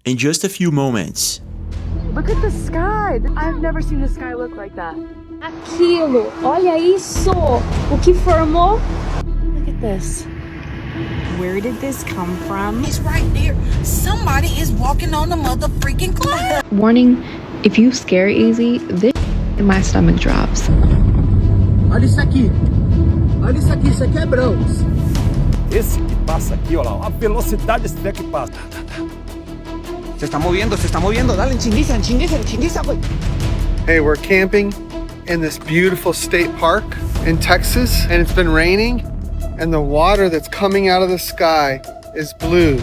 in just a few moments. Look at the sky! I've never seen the sky look like that. Aquilo, olha isso! O que formou? Look at this. Where did this come from? It's right there. Somebody is walking on the mother freaking cloud. Warning, if you scare easy, this my stomach drops. Olha isso aqui. Olha isso aqui é bronze. Esse que passa aqui, olha lá, a velocidade desse trem que passa. Se está moviendo, dale, chinguiza, güey. Hey, we're camping in this beautiful state park in Texas, and it's been raining, and the water that's coming out of the sky is blue.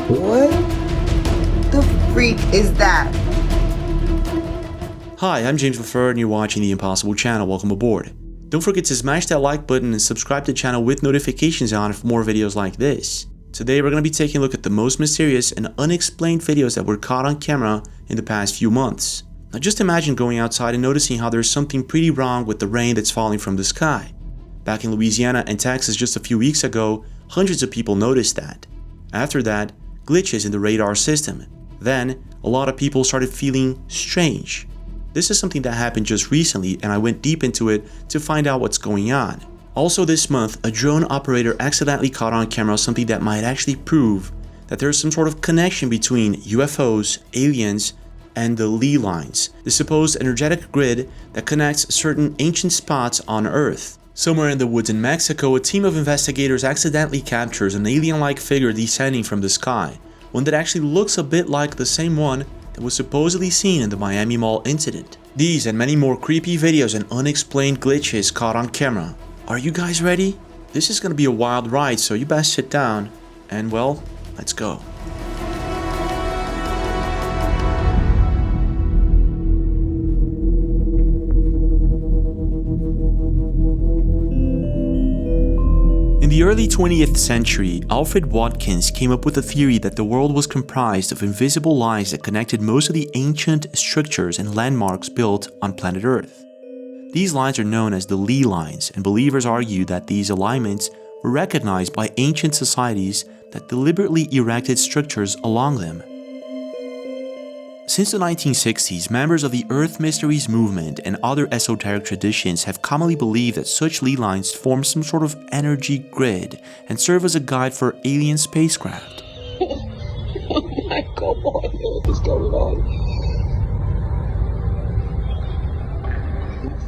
What the freak is that? Hi, I'm James LaFleur and you're watching The Impossible Channel. Welcome aboard. Don't forget to smash that like button and subscribe to the channel with notifications on for more videos like this. Today we're going to be taking a look at the most mysterious and unexplained videos that were caught on camera in the past few months. Now just imagine going outside and noticing how there's something pretty wrong with the rain that's falling from the sky. Back in Louisiana and Texas just a few weeks ago, hundreds of people noticed that. After that, glitches in the radar system. Then, a lot of people started feeling strange. This is something that happened just recently and I went deep into it to find out what's going on. Also this month, a drone operator accidentally caught on camera something that might actually prove that there's some sort of connection between UFOs, aliens, and the Lee lines, the supposed energetic grid that connects certain ancient spots on Earth. Somewhere in the woods in Mexico, a team of investigators accidentally captures an alien-like figure descending from the sky, one that actually looks a bit like the same one that was supposedly seen in the Miami Mall incident. These and many more creepy videos and unexplained glitches caught on camera. Are you guys ready? This is gonna be a wild ride, so you best sit down and, well, let's go. In the early 20th century, Alfred Watkins came up with a theory that the world was comprised of invisible lines that connected most of the ancient structures and landmarks built on planet Earth. These lines are known as the Lee lines, and believers argue that these alignments were recognized by ancient societies that deliberately erected structures along them. Since the 1960s, members of the Earth Mysteries movement and other esoteric traditions have commonly believed that such Lee lines form some sort of energy grid and serve as a guide for alien spacecraft. Oh my God, what is going on?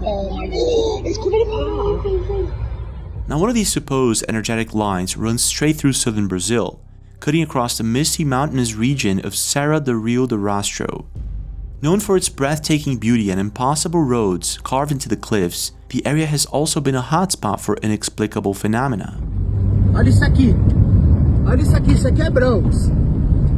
Oh my God, it's coming apart. Now, one of these supposed energetic lines runs straight through southern Brazil, cutting across the misty mountainous region of Serra do Rio do Rastro. Known for its breathtaking beauty and impossible roads carved into the cliffs, the area has also been a hotspot for inexplicable phenomena. Olha isso aqui é bronze.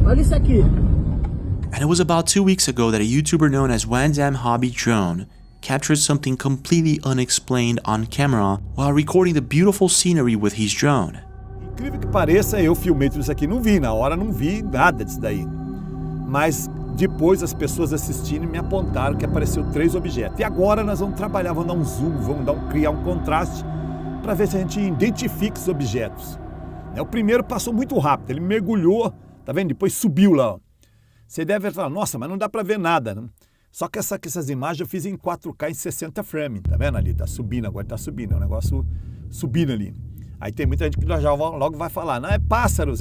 Olha isso aqui. And it was about 2 weeks ago that a YouTuber known as Wanzam Hobby Drone captured something completely unexplained on camera while recording the beautiful scenery with his drone. Incrível que pareça, eu filmei tudo isso aqui, não vi, na hora não vi nada disso daí. Mas depois as pessoas assistindo me apontaram que apareceu 3 objetos. E agora nós vamos trabalhar, vamos dar um zoom, vamos criar um contraste para ver se a gente identifica os objetos. O primeiro passou muito rápido, ele mergulhou, tá vendo? Depois subiu lá. Ó. Você deve falar, nossa, mas não dá para ver nada, né? Só que essas imagens eu fiz em 4K em 60 frames, tá vendo ali? Tá subindo, agora tá subindo, é um negócio subindo ali. Aí tem muita gente que já logo vai falar, não, é pássaro,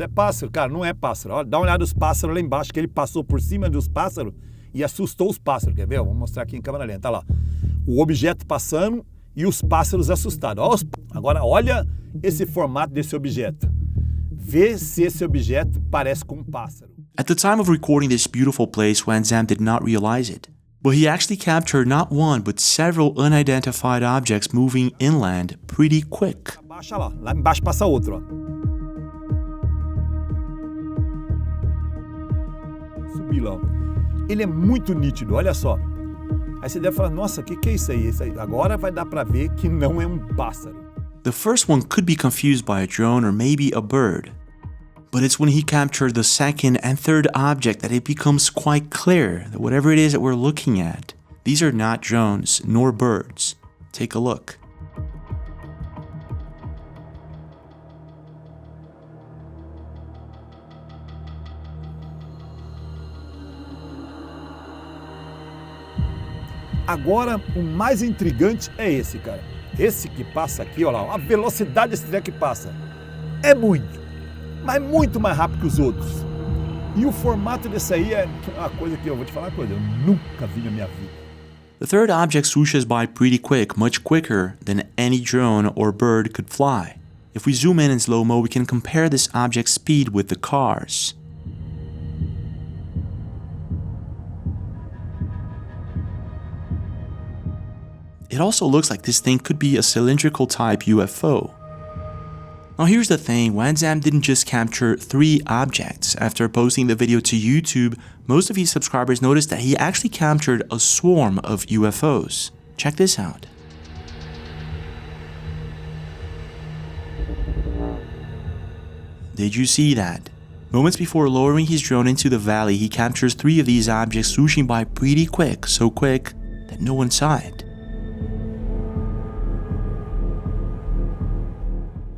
cara, não é pássaro. Olha, dá uma olhada nos pássaros lá embaixo, que ele passou por cima dos pássaros e assustou os pássaros, quer ver? Vou mostrar aqui em câmera lenta, olha lá. O objeto passando e os pássaros assustados. Agora olha esse formato desse objeto. Vê se esse objeto parece com um pássaro. At the time of recording this beautiful place, Wanzam did not realize it. But he actually captured not one but several unidentified objects moving inland pretty quick. Lá embaixo passa outro, ó. Subir lá, ó. Ele é muito nítido, olha só. Aí você deve falar, nossa, o que é isso aí? Agora vai dar pra ver que não é um pássaro. The first one could be confused by a drone or maybe a bird. But it's when he captured the second and third object that it becomes quite clear that whatever it is that we're looking at, These are not drones nor birds. Take a look. Agora, o mais intrigante é esse, cara. Esse que passa aqui, olha lá, a velocidade desse trem que passa. É muito, mas muito mais rápido que os outros. E o formato desse aí é uma coisa que eu vou te falar uma coisa, eu nunca vi na minha vida. The third object swooshes by pretty quick, much quicker than any drone or bird could fly. If we zoom in slow-mo, we can compare this object's speed with the cars. It also looks like this thing could be a cylindrical type UFO. Now here's the thing, Wanzam didn't just capture 3 objects. After posting the video to YouTube, most of his subscribers noticed that he actually captured a swarm of UFOs. Check this out. Did you see that? Moments before lowering his drone into the valley, he captures 3 of these objects swooshing by pretty quick, so quick that no one saw it.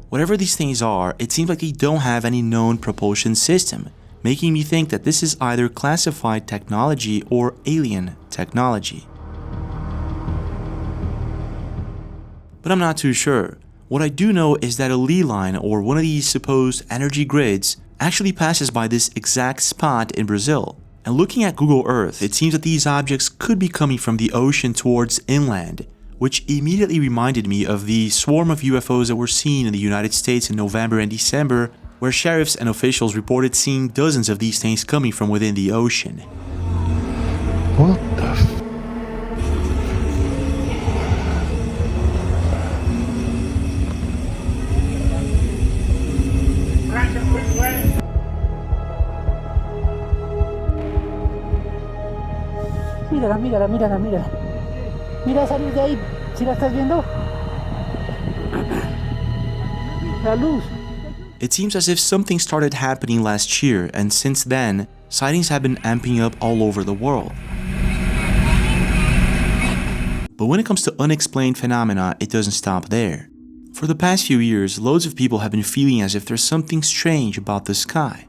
Whatever these things are, it seems like they don't have any known propulsion system, making me think that this is either classified technology or alien technology. But I'm not too sure. What I do know is that a ley line, or one of these supposed energy grids, actually passes by this exact spot in Brazil. And looking at Google Earth, it seems that these objects could be coming from the ocean towards inland, which immediately reminded me of the swarm of UFOs that were seen in the United States in November and December, where sheriffs and officials reported seeing dozens of these things coming from within the ocean. What the f... Mírala, mírala, mírala, mírala. Mira salir de ahí, ¿sí la estás viendo? La luz. It seems as if something started happening last year, and since then, sightings have been amping up all over the world. But when it comes to unexplained phenomena, it doesn't stop there. For the past few years, loads of people have been feeling as if there's something strange about the sky.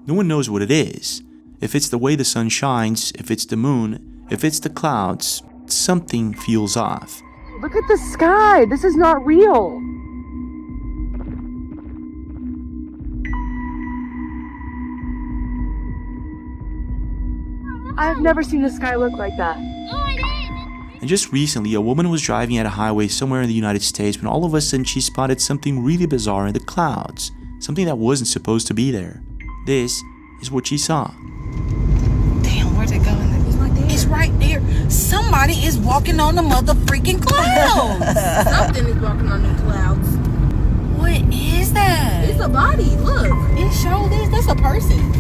No one knows what it is. If it's the way the sun shines, if it's the moon, if it's the clouds, something feels off. Look at the sky. This is not real. I've never seen the sky look like that. And just recently, a woman was driving at a highway somewhere in the United States when all of a sudden she spotted something really bizarre in the clouds. Something that wasn't supposed to be there. This is what she saw. Damn, where's it going? It's right there. Somebody is walking on the mother-freaking clouds. Something is walking on the clouds. What is that? It's a body. Look. It sure is. That's a person.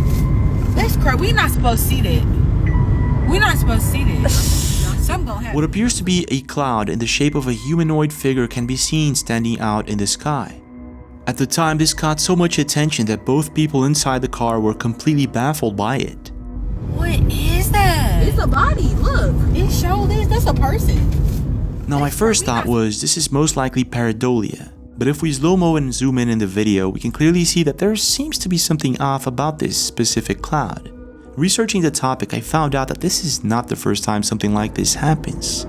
That's crazy. We're not supposed to see that. We're not supposed to see that. Something gonna happen. What appears to be a cloud in the shape of a humanoid figure can be seen standing out in the sky. At the time, this caught so much attention that both people inside the car were completely baffled by it. What is that? It's a body. Look. It sure is. That's a person. Now my first thought was this is most likely pareidolia, but if we slow-mo and zoom in the video, we can clearly see that there seems to be something off about this specific cloud. Researching the topic, I found out that this is not the first time something like this happens.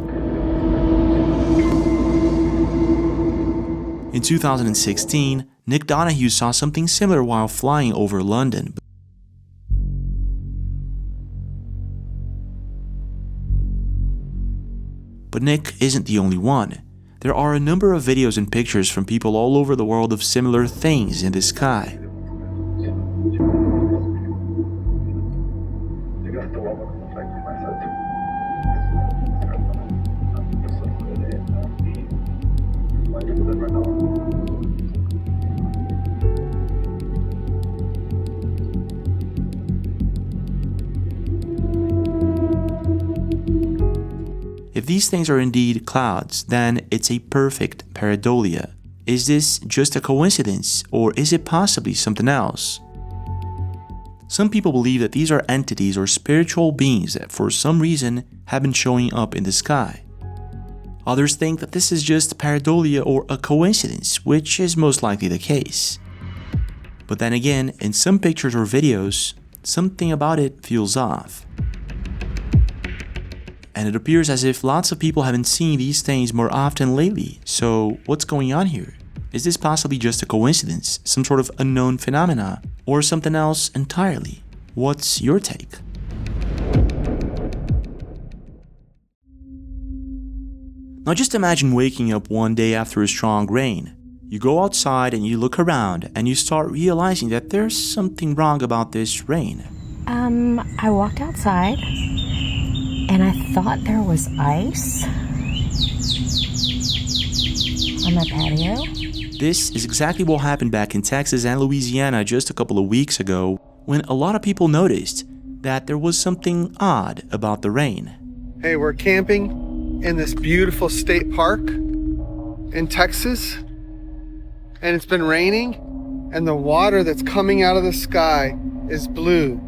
In 2016, Nick Donahue saw something similar while flying over London. But Nick isn't the only one. There are a number of videos and pictures from people all over the world of similar things in the sky. If these things are indeed clouds, then it's a perfect pareidolia. Is this just a coincidence, or is it possibly something else? Some people believe that these are entities or spiritual beings that for some reason have been showing up in the sky. Others think that this is just pareidolia or a coincidence, which is most likely the case. But then again, in some pictures or videos, something about it feels off. And it appears as if lots of people have been seeing these things more often lately. So what's going on here? Is this possibly just a coincidence, some sort of unknown phenomena, or something else entirely? What's your take? Now just imagine waking up one day after a strong rain. You go outside and you look around and you start realizing that there's something wrong about this rain. I walked outside and I thought there was ice on my patio. This is exactly what happened back in Texas and Louisiana just a couple of weeks ago, when a lot of people noticed that there was something odd about the rain. Hey, we're camping in this beautiful state park in Texas, and it's been raining, and the water that's coming out of the sky is blue.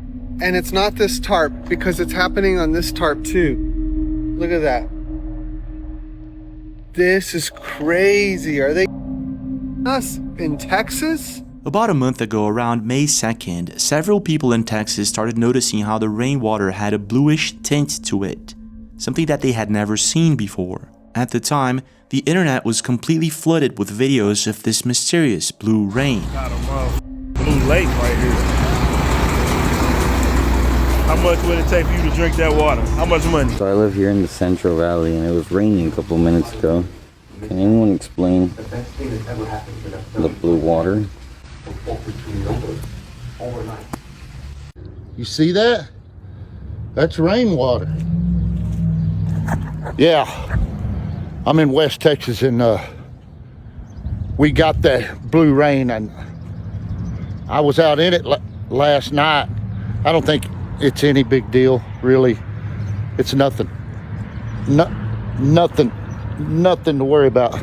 And it's not this tarp, because it's happening on this tarp too. Look at that. This is crazy. Are they us in Texas? About a month ago, around May 2nd, several people in Texas started noticing how the rainwater had a bluish tint to it, something that they had never seen before. At the time, the internet was completely flooded with videos of this mysterious blue rain. Got a blue lake right here. How much would it take for you to drink that water? How much money? So I live here in the Central Valley, and it was raining a couple minutes ago. Can anyone explain the blue water? You see that? That's rainwater. Yeah, I'm in West Texas, and we got that blue rain, and I was out in it last night. I don't think it's any big deal, really. It's nothing. Nothing to worry about.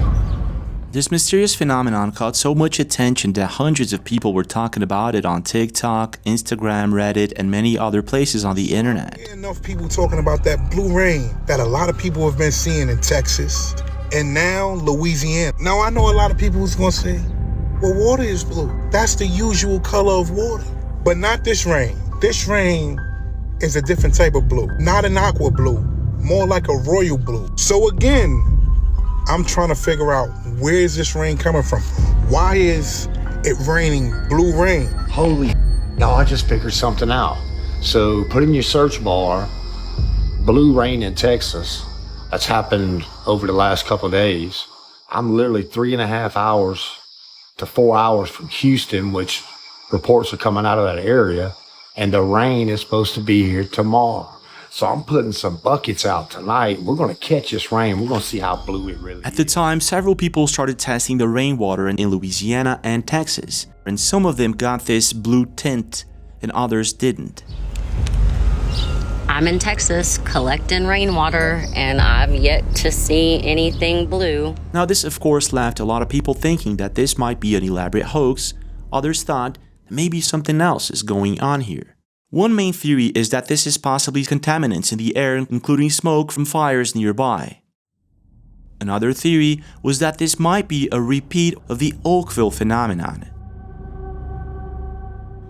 This mysterious phenomenon caught so much attention that hundreds of people were talking about it on TikTok, Instagram, Reddit, and many other places on the internet. Enough people talking about that blue rain that a lot of people have been seeing in Texas and now Louisiana. Now I know a lot of people who's gonna say, well, water is blue. That's the usual color of water, but not this rain. This rain is a different type of blue, not an aqua blue, more like a royal blue. So again, I'm trying to figure out, where is this rain coming from? Why is it raining blue rain? Holy, no, I just figured something out. So put in your search bar, blue rain in Texas. That's happened over the last couple of days. I'm literally 3.5 hours to 4 hours from Houston, which reports are coming out of that area. And the rain is supposed to be here tomorrow. So I'm putting some buckets out tonight. We're going to catch this rain. We're going to see how blue it really is. At the time, several people started testing the rainwater in Louisiana and Texas, and some of them got this blue tint and others didn't. I'm in Texas collecting rainwater, and I've yet to see anything blue. Now this of course left a lot of people thinking that this might be an elaborate hoax. Others thought that maybe something else is going on here. One main theory is that this is possibly contaminants in the air, including smoke from fires nearby. Another theory was that this might be a repeat of the Oakville phenomenon.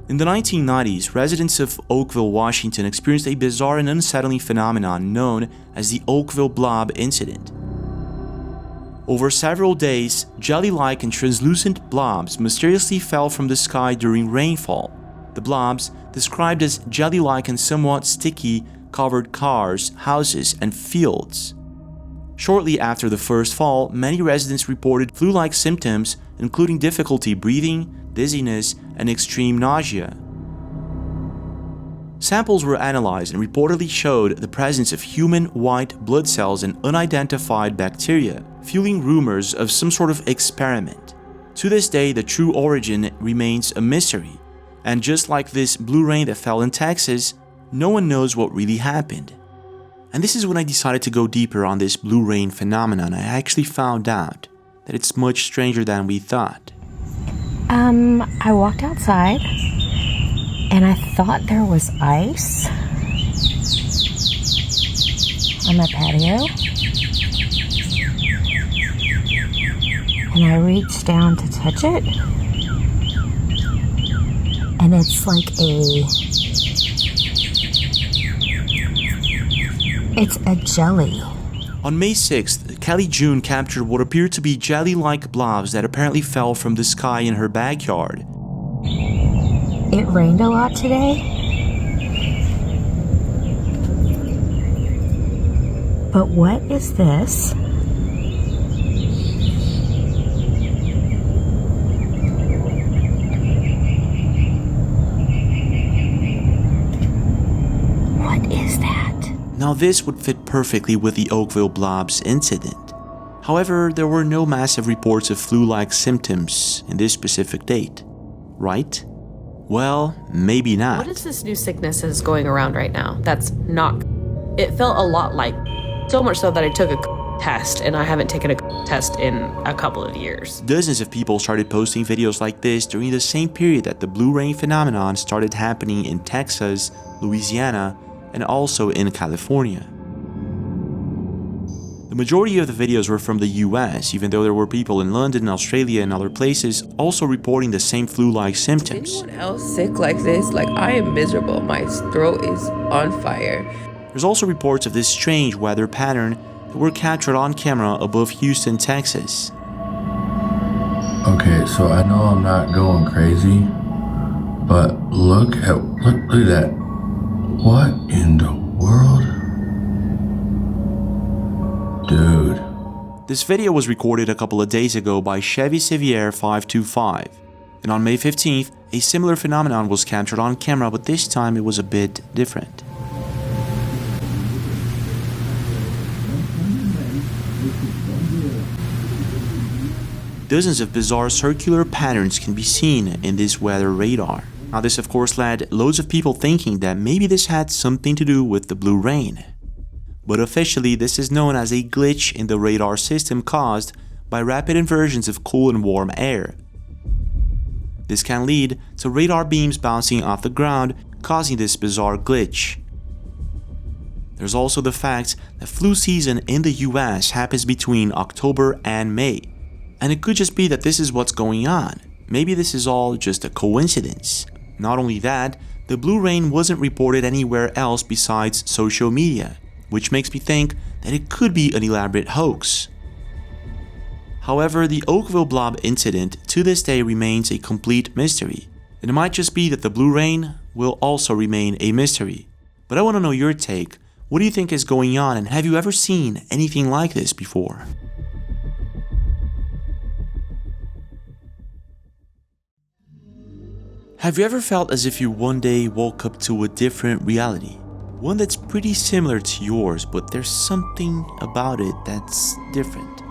In the 1990s, residents of Oakville, Washington experienced a bizarre and unsettling phenomenon known as the Oakville Blob incident. Over several days, jelly-like and translucent blobs mysteriously fell from the sky during rainfall. The blobs, described as jelly-like and somewhat sticky, covered cars, houses, and fields. Shortly after the first fall, many residents reported flu-like symptoms, including difficulty breathing, dizziness, and extreme nausea. Samples were analyzed and reportedly showed the presence of human white blood cells and unidentified bacteria, fueling rumors of some sort of experiment. To this day, the true origin remains a mystery, and just like this blue rain that fell in Texas, no one knows what really happened. And this is when I decided to go deeper on this blue rain phenomenon. I actually found out that it's much stranger than we thought. I walked outside and I thought there was ice on my patio. And I reached down to touch it. And it's like it's a jelly. On May 6th, Kelly June captured what appeared to be jelly-like blobs that apparently fell from the sky in her backyard. It rained a lot today. But what is this? What is that? Now this would fit perfectly with the Oakville Blob's incident. However, there were no massive reports of flu-like symptoms in this specific date, right? Well, maybe not. What is this new sickness that's going around right now? That's not... It felt a lot like... So much so that I took a test, and I haven't taken a test in a couple of years. Dozens of people started posting videos like this during the same period that the blue rain phenomenon started happening in Texas, Louisiana, and also in California. The majority of the videos were from the US, even though there were people in London, Australia, and other places also reporting the same flu-like symptoms. Is anyone else sick like this? Like, I am miserable. My throat is on fire. There's also reports of this strange weather pattern that were captured on camera above Houston, Texas. Okay, so I know I'm not going crazy, but look at that. What in the world? Dude. This video was recorded a couple of days ago by Chevy Sevier 525. And on May 15th, a similar phenomenon was captured on camera, but this time it was a bit different. Dozens of bizarre circular patterns can be seen in this weather radar. Now this of course led loads of people thinking that maybe this had something to do with the blue rain. But officially this is known as a glitch in the radar system caused by rapid inversions of cool and warm air. This can lead to radar beams bouncing off the ground, causing this bizarre glitch. There's also the fact that flu season in the US happens between October and May. And it could just be that this is what's going on. Maybe this is all just a coincidence. Not only that, the blue rain wasn't reported anywhere else besides social media, which makes me think that it could be an elaborate hoax. However, the Oakville Blob incident to this day remains a complete mystery. It might just be that the blue rain will also remain a mystery. But I want to know your take. What do you think is going on, and have you ever seen anything like this before? Have you ever felt as if you one day woke up to a different reality? One that's pretty similar to yours, but there's something about it that's different.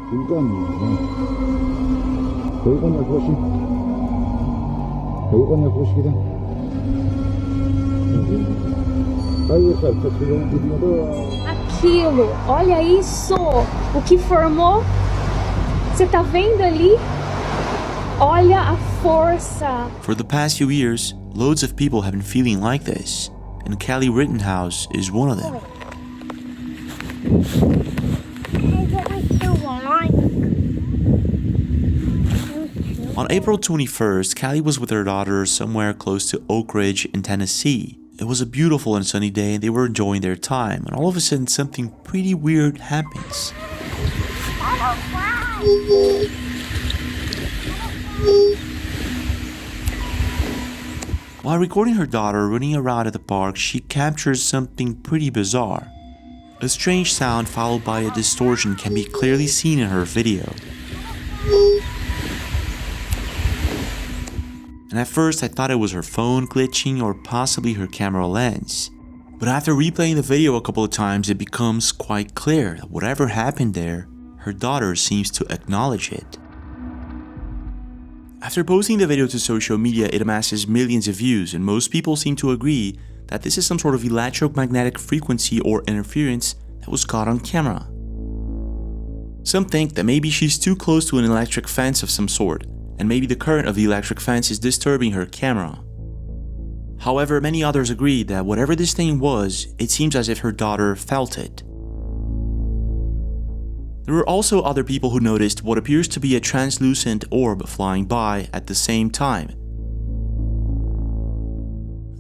Aquilo, olha isso! O que formou? Você tá vendo ali? Olha a força! For the past few years, loads of people have been feeling like this, and Callie Rittenhouse is one of them. On April 21st, Callie was with her daughter somewhere close to Oak Ridge in Tennessee. It was a beautiful and sunny day and they were enjoying their time, and all of a sudden something pretty weird happens. While recording her daughter running around at the park, she captures something pretty bizarre. A strange sound followed by a distortion can be clearly seen in her video. And at first I thought it was her phone glitching or possibly her camera lens. But after replaying the video a couple of times, it becomes quite clear that whatever happened there, her daughter seems to acknowledge it. After posting the video to social media, it amasses millions of views, and most people seem to agree that this is some sort of electromagnetic frequency or interference that was caught on camera. Some think that maybe she's too close to an electric fence of some sort, and maybe the current of the electric fence is disturbing her camera. However, many others agree that whatever this thing was, it seems as if her daughter felt it. There were also other people who noticed what appears to be a translucent orb flying by at the same time.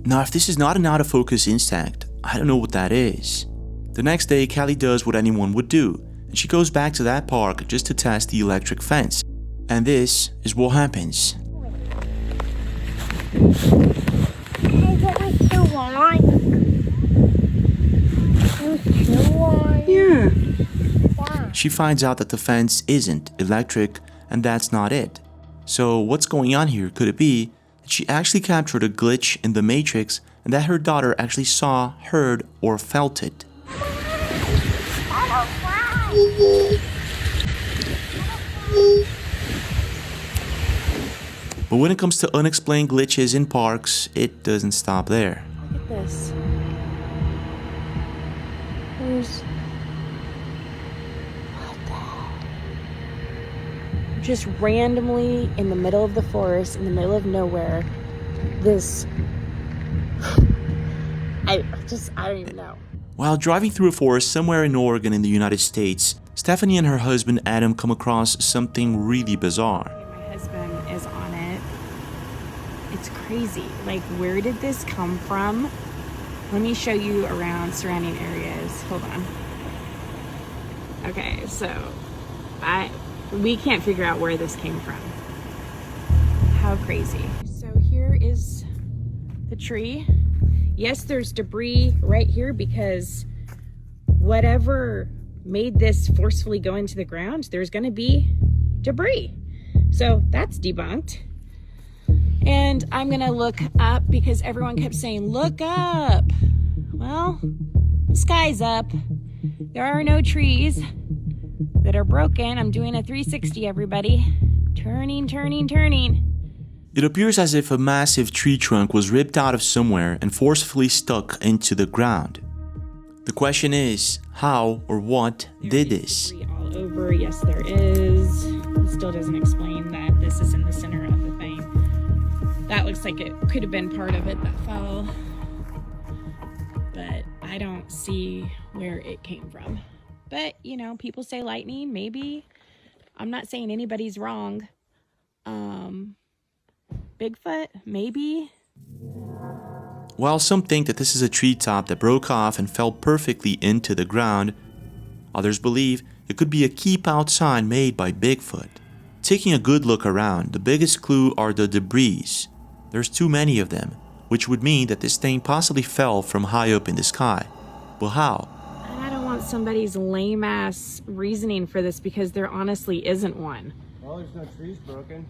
Now, if this is not an out-of-focus insect, I don't know what that is. The next day, Callie does what anyone would do, and she goes back to that park just to test the electric fence. And this is what happens. Yeah. She finds out that the fence isn't electric, and that's not it. So what's going on here? Could it be that she actually captured a glitch in the Matrix and that her daughter actually saw, heard, or felt it? But when it comes to unexplained glitches in parks, it doesn't stop there. Look at this. There's... What the hell? Just randomly in the middle of the forest, in the middle of nowhere, this... I don't even know. While driving through a forest somewhere in Oregon in the United States, Stephanie and her husband Adam come across something really bizarre. My husband is on it. It's crazy. Like, where did this come from? Let me show you around surrounding areas. Hold on. Okay, so we can't figure out where this came from. How crazy. So here is the tree. Yes, there's debris right here because whatever made this forcefully go into the ground, there's going to be debris. So that's debunked. And I'm going to look up because everyone kept saying, look up. Well, the sky's up. There are no trees that are broken. I'm doing a 360, everybody. Turning, turning, turning. It appears as if a massive tree trunk was ripped out of somewhere and forcefully stuck into the ground. The question is, how or what did this? All over, yes there is. It still doesn't explain that this is in the center of the thing. That looks like it could have been part of it that fell. But I don't see where it came from. But, you know, people say lightning, maybe. I'm not saying anybody's wrong. Bigfoot, maybe. While some think that this is a treetop that broke off and fell perfectly into the ground, others believe it could be a keep out sign made by Bigfoot. Taking a good look around, the biggest clue are the debris. There's too many of them, which would mean that this thing possibly fell from high up in the sky. But how? And I don't want somebody's lame ass reasoning for this because there honestly isn't one. Well, there's no trees broken.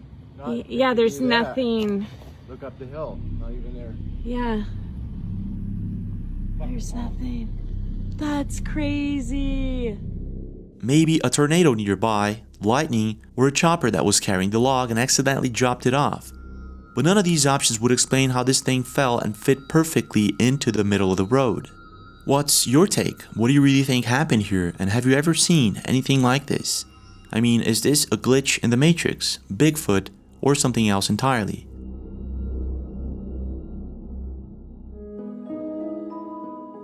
Yeah, there's nothing. Look up the hill. Not even there. Yeah. There's nothing. That's crazy. Maybe a tornado nearby, lightning, or a chopper that was carrying the log and accidentally dropped it off. But none of these options would explain how this thing fell and fit perfectly into the middle of the road. What's your take? What do you really think happened here, and have you ever seen anything like this? I mean, is this a glitch in the Matrix, Bigfoot, or something else entirely?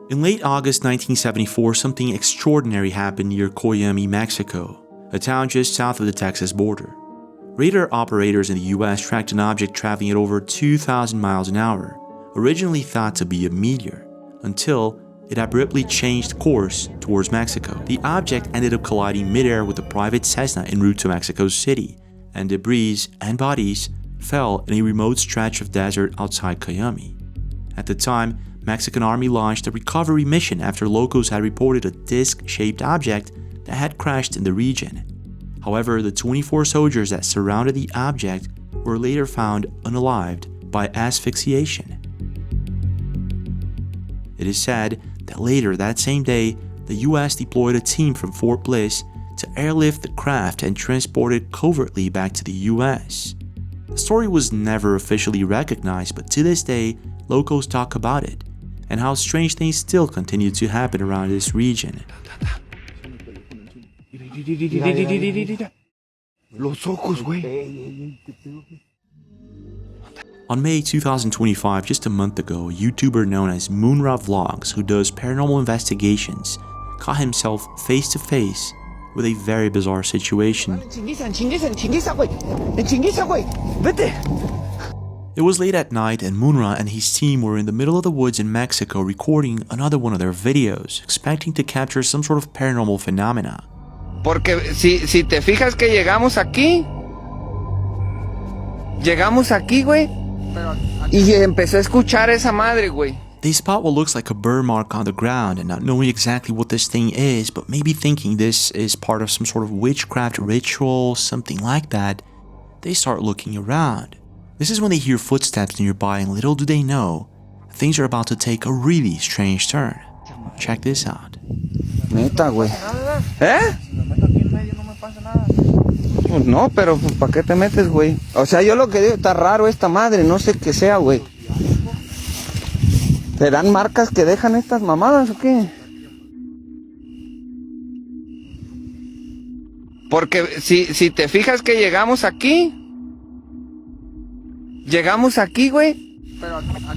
In late August 1974, something extraordinary happened near Coyame, Mexico, a town just south of the Texas border. Radar operators in the US tracked an object traveling at over 2,000 miles an hour, originally thought to be a meteor, until it abruptly changed course towards Mexico. The object ended up colliding midair with a private Cessna en route to Mexico City, and debris and bodies fell in a remote stretch of desert outside Coyame. At the time, Mexican Army launched a recovery mission after locals had reported a disc-shaped object that had crashed in the region. However, the 24 soldiers that surrounded the object were later found unalived by asphyxiation. It is said that later that same day, the US deployed a team from Fort Bliss to airlift the craft and transport it covertly back to the US. The story was never officially recognized, but to this day, locals talk about it, and how strange things still continue to happen around this region. On May 2025, just a month ago, a YouTuber known as Moonra Vlogs, who does paranormal investigations, caught himself face to face with a very bizarre situation. It was late at night and Munra and his team were in the middle of the woods in Mexico recording another one of their videos, expecting to capture some sort of paranormal phenomena. Porque si te fijas que llegamos aquí, güey, y empecé a escuchar esa madre, güey. They spot what looks like a burn mark on the ground and not knowing exactly what this thing is, but maybe thinking this is part of some sort of witchcraft ritual, something like that, they start looking around. This is when they hear footsteps nearby and little do they know, things are about to take a really strange turn. Check this out. Neta, güey. ¿Eh? Pues no, pero ¿para qué te metes, güey? O sea, yo lo que digo, está raro esta madre, no sé qué sea, güey. ¿Serán marcas que dejan estas mamadas o qué? Porque si te fijas que llegamos aquí, güey,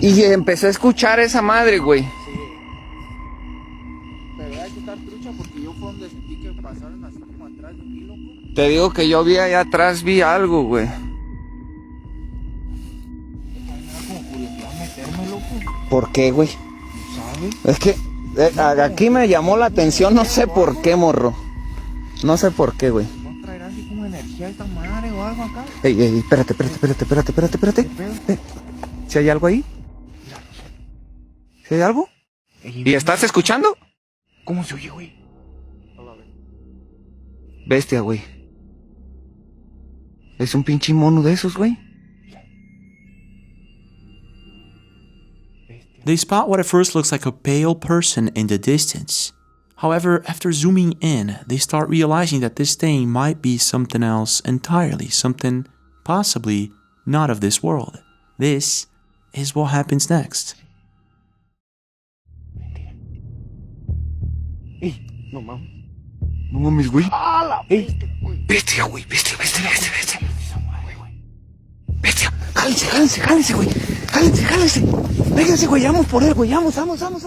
y empecé a escuchar esa madre, güey. Pero hay que estar trucha porque yo fue donde sentí que pasaron así como atrás de mí, loco. Te digo que yo vi allá atrás, vi algo, güey. ¿Por qué, güey? Es que aquí me llamó la atención, no sé por qué, morro. No sé por qué, güey. ¿No traerá así como energía esta madre o algo acá? Ey, espérate. ¿Si hay algo ahí? ¿Si hay algo? ¿Y estás escuchando? ¿Cómo se oye, güey? Bestia, güey. Es un pinche mono de esos, güey. They spot what at first looks like a pale person in the distance. However, after zooming in, they start realizing that this thing might be something else entirely, something possibly not of this world. This is what happens next. No mames. No mames, güey. Bestia, güey. Bestia. Bestia. Jálense, güey. Jálense. Vénganse, güey. Vamos por él, güey. Vamos.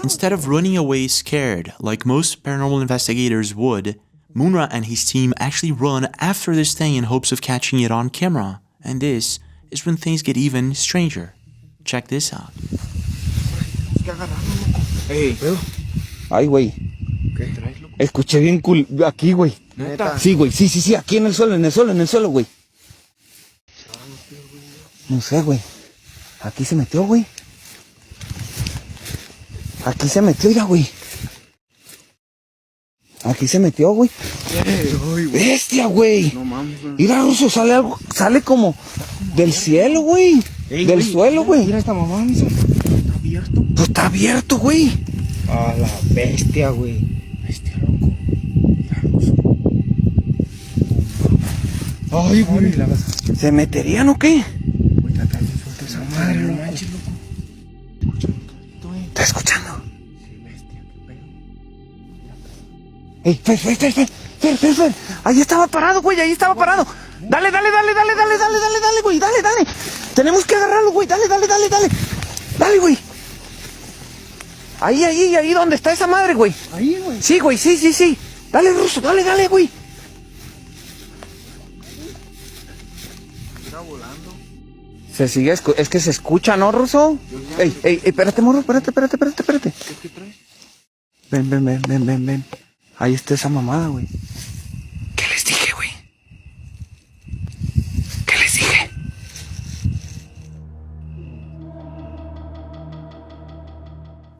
Instead of running away scared, like most paranormal investigators would, Munra and his team actually run after this thing in hopes of catching it on camera. And this is when things get even stranger. Check this out. Ay, güey. ¿Qué traes, loco? Escuché bien cool. Aquí, güey. ¿Neta? Sí, güey. Sí. Aquí en el suelo, güey. No sé, güey. Aquí se metió, güey. Mira, güey. Aquí se metió, güey. Bestia, güey. No mames, güey. Mira, Ruso, sale algo. Sale como del cielo, güey. Del suelo, güey. Mira esta mamá, misa. ¿Está abierto? Pues está abierto, güey. A la bestia, güey. Bestia, loco. Mira, Ruso. Ay, güey. ¿Se meterían o qué? Esa madre, no manches, loco. ¿Estás escuchando? Sí, bestia, qué pedo. Ey, Fer. Ahí estaba parado, güey, Dale, güey, dale. Tenemos que agarrarlo, güey, dale. Dale, güey. Ahí, donde está esa madre, güey. Ahí, güey. Sí, güey, sí. Dale, Ruso, dale, güey. Está volando. Se sigue, es que se escucha, ¿no, Ruso? Ey, espérate, morro, espérate. ¿Qué traes? Ven. Ahí está esa mamada, güey. ¿Qué les dije, güey?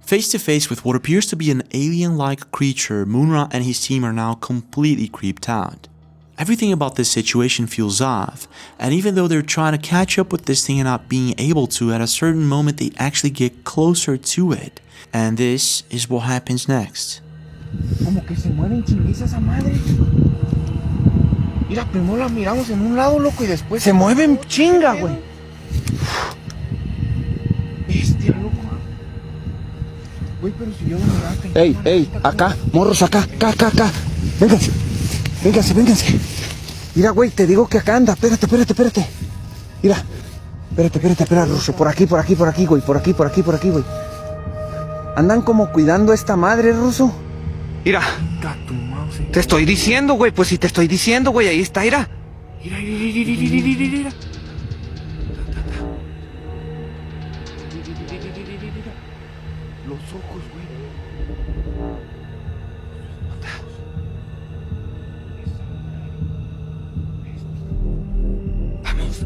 Face to face with what appears to be an alien-like creature, Munra and his team are now completely creeped out. Everything about this situation feels off, and even though they're trying to catch up with this thing and not being able to, at a certain moment they actually get closer to it. And this is what happens next. Como que se mueven chinguiza esa madre. Mira, primero la miramos en un lado, loco, y después... Se mueven chinga, güey. Bestia, loco. Güey, pero si yo lo miraste... Ey, acá, morros, acá. Vénganse. Mira, güey, te digo que acá anda. Espérate. Mira. Espera, Ruso. Por aquí, güey. Por aquí, güey. Andan como cuidando a esta madre, Ruso. Mira. Tu mouse. Te estoy diciendo, güey. Pues si te estoy diciendo, güey. Ahí está, mira. Mira. Los ojos, güey. Vamos.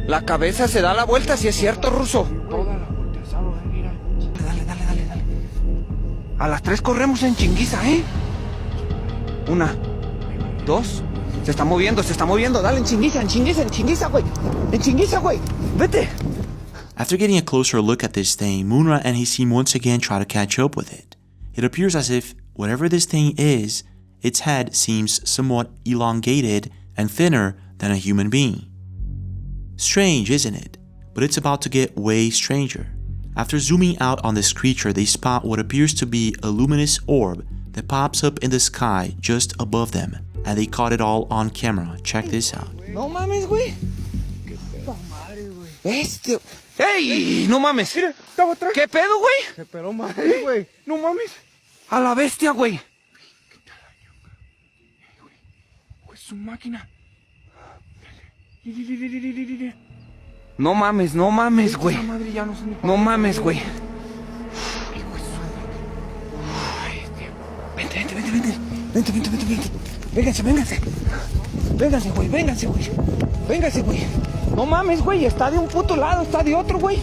La cabeza se da la vuelta, si es cierto, ruso. Toda la vuelta, mira. Dale. A las 3 corremos en chinguiza, ¿eh? 1, 2. Se está moviendo. Dale, en chinguiza, güey. En chinguiza, güey. Vete. After getting a closer look at this thing, Munra and his team once again try to catch up with it. It appears as if, whatever this thing is, its head seems somewhat elongated and thinner than a human being. Strange, isn't it? But it's about to get way stranger. After zooming out on this creature, they spot what appears to be a luminous orb that pops up in the sky just above them, and they caught it all on camera. Check this out. No mames, güey. Bestia. ¡Ey! No mames. Mira, estaba atrás. ¿Qué pedo, güey? Se peló madre, güey. No mames. A la bestia, güey. Pues su máquina. No mames, güey. No mames, güey. Vente. Vénganse, güey. No mames, güey. Está de un puto lado, está de otro, güey.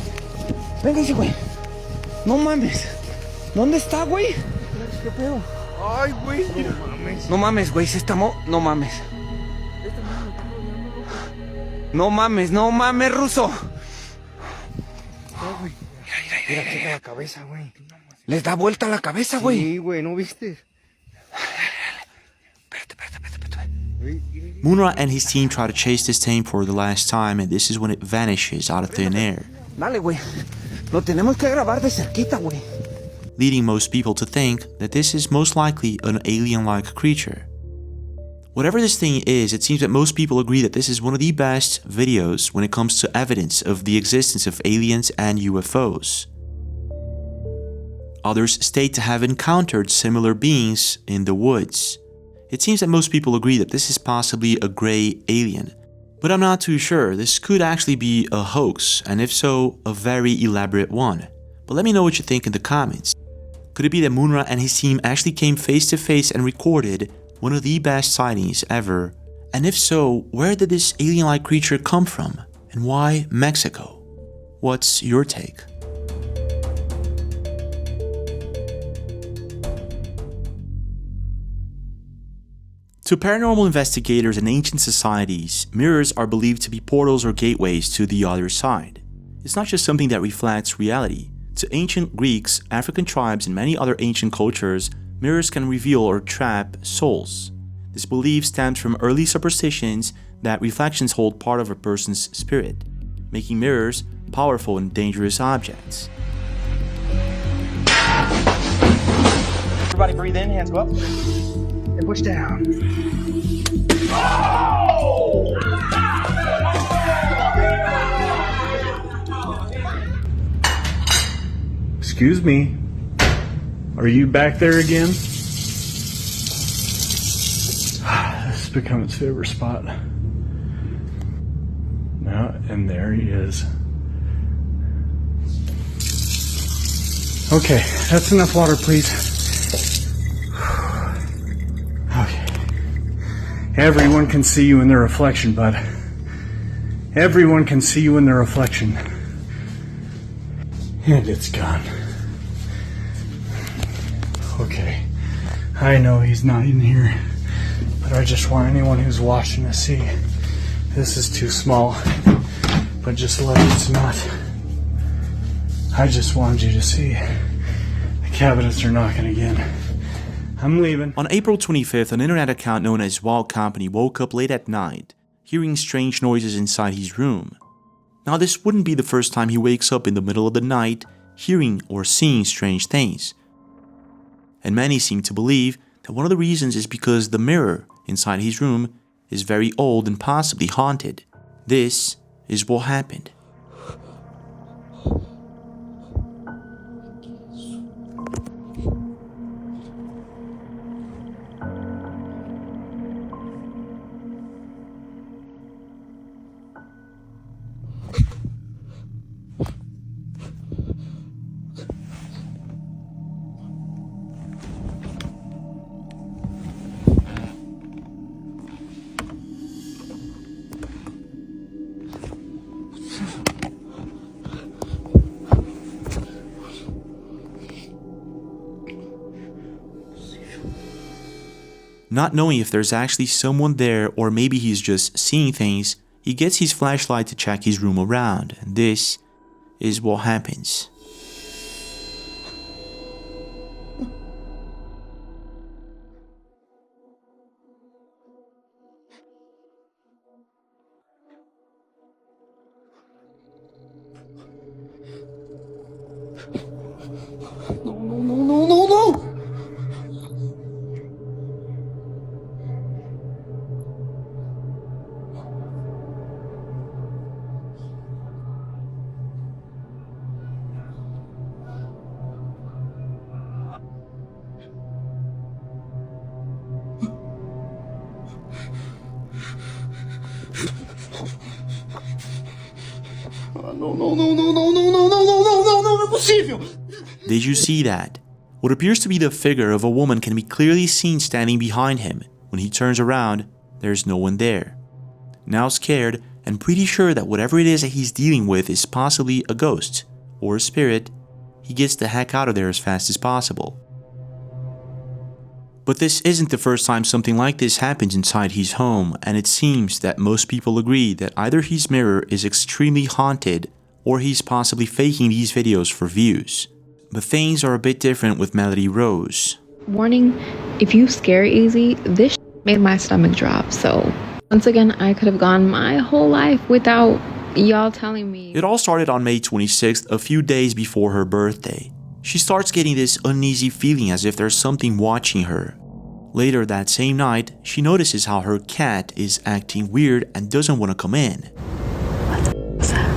Vénganse, güey. No mames. ¿Dónde está, güey? ¿Qué pedo? Ay, güey. No mames, güey. No mames. No mames, ruso. Mira, checa la cabeza, güey. Les da vuelta la cabeza, güey. Sí, güey, ¿no viste? Munra and his team try to chase this thing for the last time, and this is when it vanishes out of thin air. Dale, güey. Lo tenemos que grabar de cerquita, güey. Leading most people to think that this is most likely an alien-like creature. Whatever this thing is, it seems that most people agree that this is one of the best videos when it comes to evidence of the existence of aliens and UFOs. Others state to have encountered similar beings in the woods. It seems that most people agree that this is possibly a gray alien, but I'm not too sure. This could actually be a hoax, and if so, a very elaborate one. But let me know what you think in the comments. Could it be that Munra and his team actually came face to face and recorded one of the best sightings ever? And if so, where did this alien-like creature come from? And why Mexico? What's your take? To paranormal investigators and ancient societies, mirrors are believed to be portals or gateways to the other side. It's not just something that reflects reality. To ancient Greeks, African tribes, and many other ancient cultures, mirrors can reveal or trap souls. This belief stems from early superstitions that reflections hold part of a person's spirit, making mirrors powerful and dangerous objects. Everybody breathe in, hands go up. And push down. Excuse me. Are you back there again? This has become its favorite spot. Now, and there he is. Okay, that's enough water, please. Okay. Everyone can see you in their reflection, bud. Everyone can see you in their reflection. And it's gone. Okay. I know he's not in here, but I just want anyone who's watching to see. This is too small, but just like it's not. I just wanted you to see. The cabinets are knocking again. I'm leaving. On April 25th, an internet account known as Wild Company woke up late at night, hearing strange noises inside his room. Now, this wouldn't be the first time he wakes up in the middle of the night, hearing or seeing strange things. And many seem to believe that one of the reasons is because the mirror inside his room is very old and possibly haunted. This is what happened. Not knowing if there's actually someone there or maybe he's just seeing things, he gets his flashlight to check his room around, and this is what happens. No. No, impossível! Did you see that? What appears to be the figure of a woman can be clearly seen standing behind him. When he turns around, there's no one there. Now scared and pretty sure that whatever it is that he's dealing with is possibly a ghost or a spirit, he gets the heck out of there as fast as possible. But this isn't the first time something like this happens inside his home, and it seems that most people agree that either his mirror is extremely haunted or he's possibly faking these videos for views. But things are a bit different with Melody Rose. Warning, if you scare easy, this made my stomach drop. So once again, I could have gone my whole life without y'all telling me. It all started on May 26th, a few days before her birthday. She starts getting this uneasy feeling as if there's something watching her. Later that same night, she notices how her cat is acting weird and doesn't want to come in. What's that?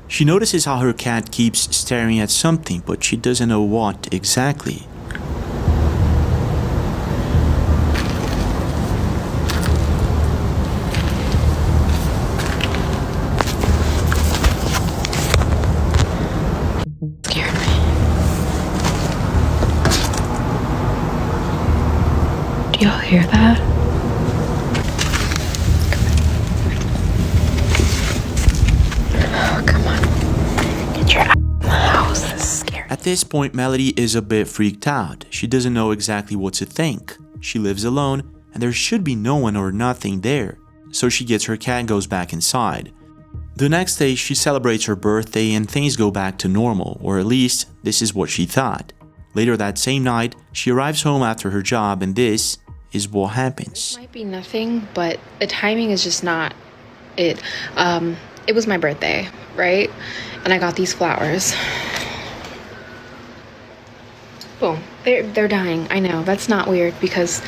She notices how her cat keeps staring at something, but she doesn't know what exactly. Scared me. Do y'all hear that? At this point, Melody is a bit freaked out. She doesn't know exactly what to think. She lives alone, and there should be no one or nothing there. So she gets her cat and goes back inside. The next day, she celebrates her birthday and things go back to normal, or at least, this is what she thought. Later that same night, she arrives home after her job, and this is what happens. Might be nothing, but the timing is just not it. It was my birthday, right? And I got these flowers. Boom. They're dying. I know. That's not weird because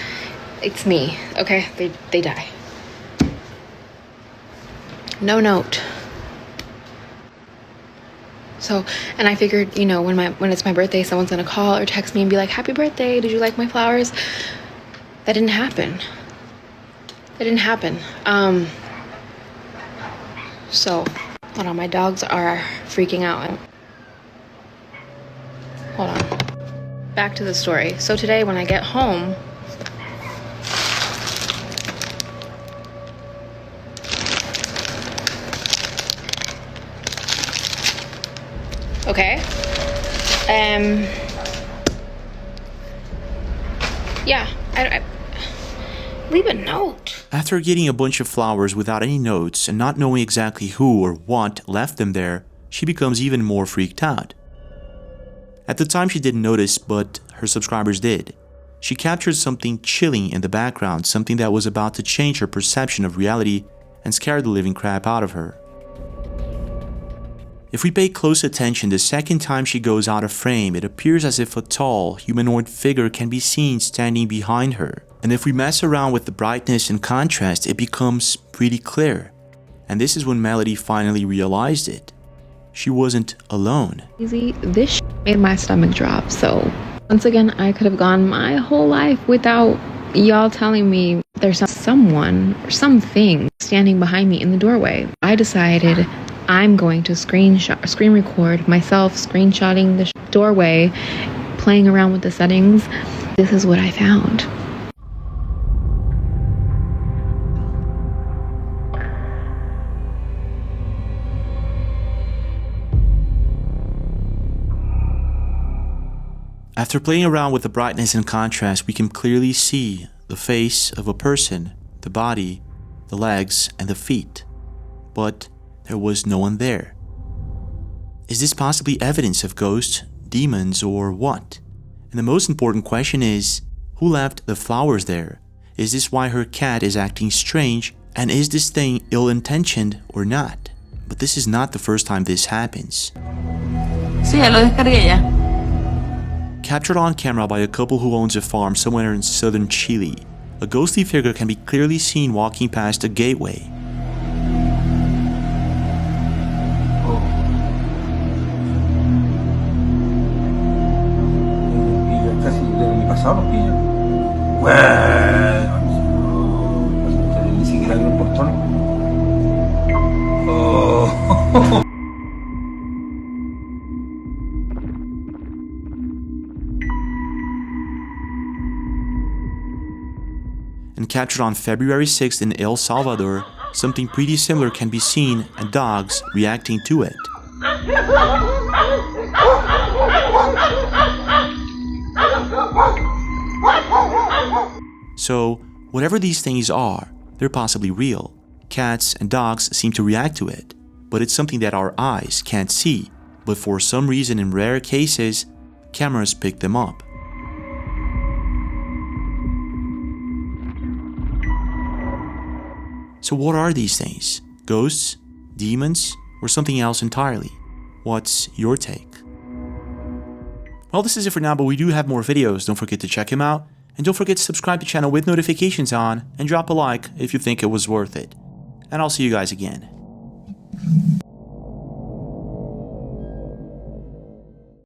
it's me. Okay? They die. No note. So, and I figured, you know, when it's my birthday, someone's gonna call or text me and be like, "Happy birthday, did you like my flowers?" That didn't happen. That didn't happen. So, hold on, my dogs are freaking out. Hold on. Back to the story. So today when I get home, okay, yeah, I leave a note. After getting a bunch of flowers without any notes and not knowing exactly who or what left them there, she becomes even more freaked out. At the time she didn't notice, but her subscribers did. She captured something chilling in the background, something that was about to change her perception of reality and scare the living crap out of her. If we pay close attention, the second time she goes out of frame, it appears as if a tall, humanoid figure can be seen standing behind her. And if we mess around with the brightness and contrast, it becomes pretty clear. And this is when Melody finally realized it. She wasn't alone. This made my stomach drop. So once again, I could have gone my whole life without y'all telling me there's someone or something standing behind me in the doorway. I decided I'm going to screen record myself screenshotting the doorway, playing around with the settings. This is what I found. After playing around with the brightness and contrast, we can clearly see the face of a person, the body, the legs, and the feet. But there was no one there. Is this possibly evidence of ghosts, demons, or what? And the most important question is, who left the flowers there? Is this why her cat is acting strange? And is this thing ill-intentioned or not? But this is not the first time this happens. Sí, ya lo descargué ya. Captured on camera by a couple who owns a farm somewhere in southern Chile, a ghostly figure can be clearly seen walking past a gateway. Casi de mi pasado los pillo. Bueno, ni siquiera hay un portón. Oh. And captured on February 6th in El Salvador, something pretty similar can be seen and dogs reacting to it. So, whatever these things are, they're possibly real. Cats and dogs seem to react to it, but it's something that our eyes can't see, but for some reason in rare cases, cameras pick them up. So what are these things? Ghosts? Demons? Or something else entirely? What's your take? Well, this is it for now, but we do have more videos. Don't forget to check them out. And don't forget to subscribe to the channel with notifications on and drop a like if you think it was worth it. And I'll see you guys again.